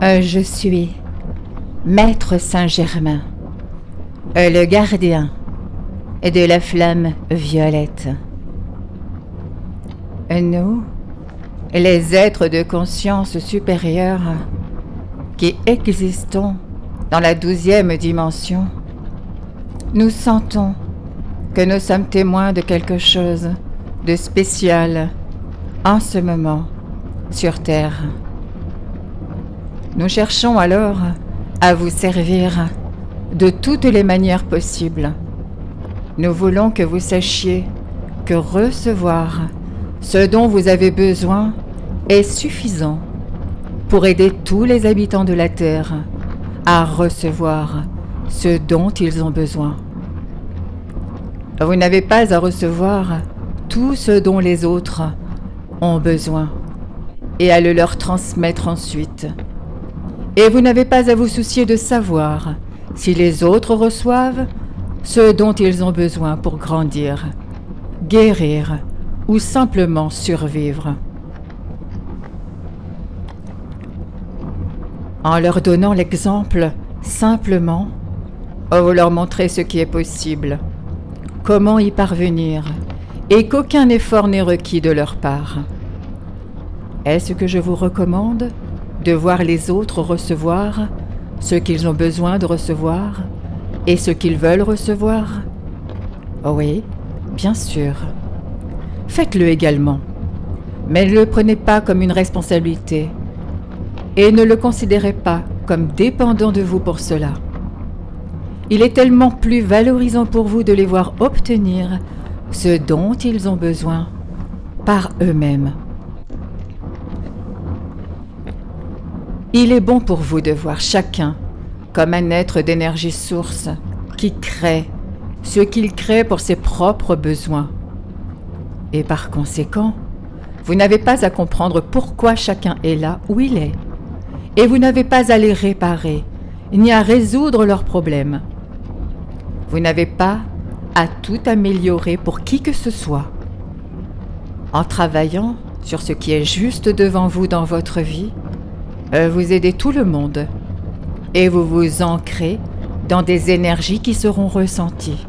Je suis Maître Saint-Germain, le gardien de la flamme violette. Nous, les êtres de conscience supérieure qui existons dans la 12e dimension, nous sentons que nous sommes témoins de quelque chose de spécial en ce moment sur Terre. Nous cherchons alors à vous servir de toutes les manières possibles. Nous voulons que vous sachiez que recevoir ce dont vous avez besoin est suffisant pour aider tous les habitants de la Terre à recevoir ce dont ils ont besoin. Vous n'avez pas à recevoir tout ce dont les autres ont besoin et à le leur transmettre ensuite. Et vous n'avez pas à vous soucier de savoir si les autres reçoivent ce dont ils ont besoin pour grandir, guérir ou simplement survivre. En leur donnant l'exemple, simplement, vous leur montrez ce qui est possible, comment y parvenir, et qu'aucun effort n'est requis de leur part. Est-ce que je vous recommande de voir les autres recevoir ce qu'ils ont besoin de recevoir et ce qu'ils veulent recevoir? Oui, bien sûr. Faites-le également, mais ne le prenez pas comme une responsabilité et ne le considérez pas comme dépendant de vous pour cela. Il est tellement plus valorisant pour vous de les voir obtenir ce dont ils ont besoin par eux-mêmes. Il est bon pour vous de voir chacun comme un être d'énergie source qui crée ce qu'il crée pour ses propres besoins. Et par conséquent, vous n'avez pas à comprendre pourquoi chacun est là où il est. Et vous n'avez pas à les réparer, ni à résoudre leurs problèmes. Vous n'avez pas à tout améliorer pour qui que ce soit. En travaillant sur ce qui est juste devant vous dans votre vie, vous aidez tout le monde et vous vous ancrez dans des énergies qui seront ressenties,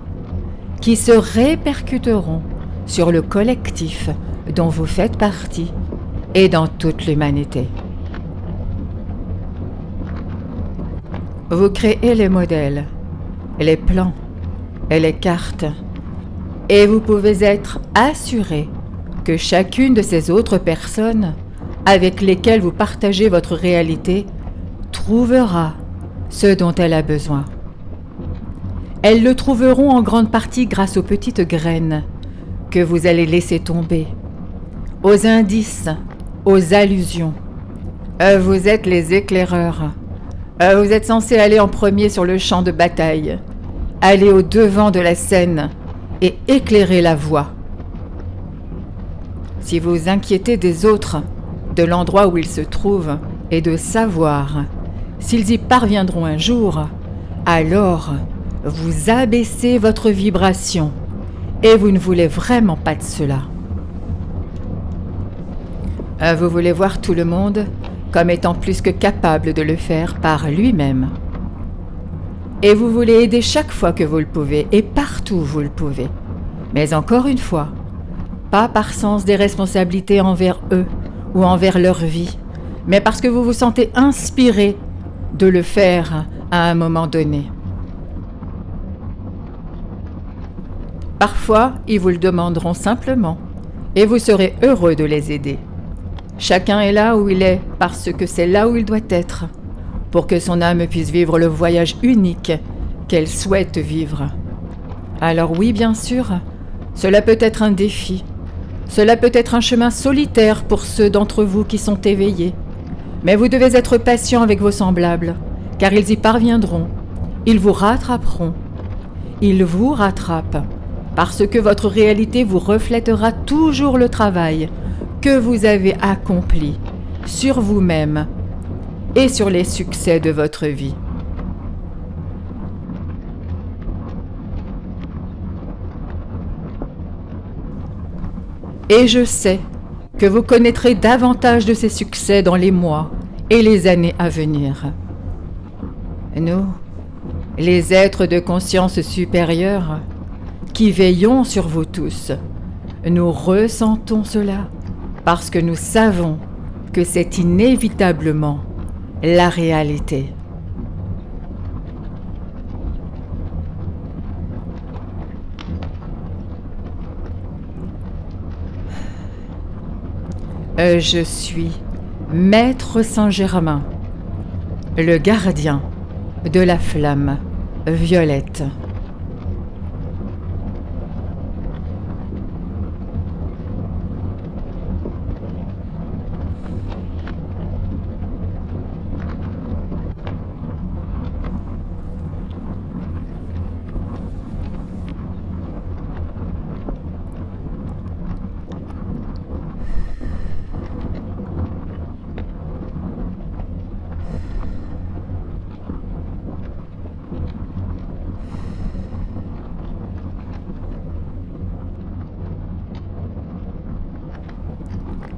qui se répercuteront sur le collectif dont vous faites partie et dans toute l'humanité. Vous créez les modèles, les plans et les cartes, et vous pouvez être assuré que chacune de ces autres personnes avec lesquelles vous partagez votre réalité trouvera ce dont elle a besoin. Elles le trouveront en grande partie grâce aux petites graines que vous allez laisser tomber, aux indices, aux allusions. Vous êtes les éclaireurs. Vous êtes censés aller en premier sur le champ de bataille, aller au devant de la scène et éclairer la voie. Si vous vous inquiétez des autres, de l'endroit où ils se trouvent et de savoir s'ils y parviendront un jour, alors vous abaissez votre vibration et vous ne voulez vraiment pas de cela. Vous voulez voir tout le monde comme étant plus que capable de le faire par lui-même. Et vous voulez aider chaque fois que vous le pouvez et partout où vous le pouvez. Mais encore une fois, pas par sens des responsabilités envers eux ou envers leur vie, mais parce que vous vous sentez inspiré de le faire à un moment donné. Parfois, ils vous le demanderont simplement et vous serez heureux de les aider. Chacun est là où il est parce que c'est là où il doit être, pour que son âme puisse vivre le voyage unique qu'elle souhaite vivre. Alors oui, bien sûr, cela peut être un défi. Cela peut être un chemin solitaire pour ceux d'entre vous qui sont éveillés. Mais vous devez être patient avec vos semblables, car ils y parviendront. Ils vous rattraperont. Ils vous rattrapent, parce que votre réalité vous reflètera toujours le travail que vous avez accompli sur vous-même et sur les succès de votre vie. Et je sais que vous connaîtrez davantage de ces succès dans les mois et les années à venir. Nous, les êtres de conscience supérieure, qui veillons sur vous tous, nous ressentons cela parce que nous savons que c'est inévitablement la réalité. Je suis Maître Saint-Germain, le gardien de la flamme violette.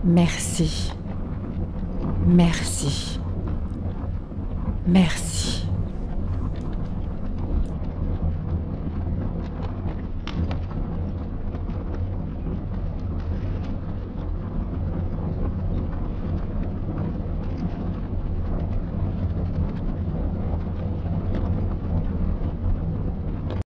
Merci. Merci. Merci.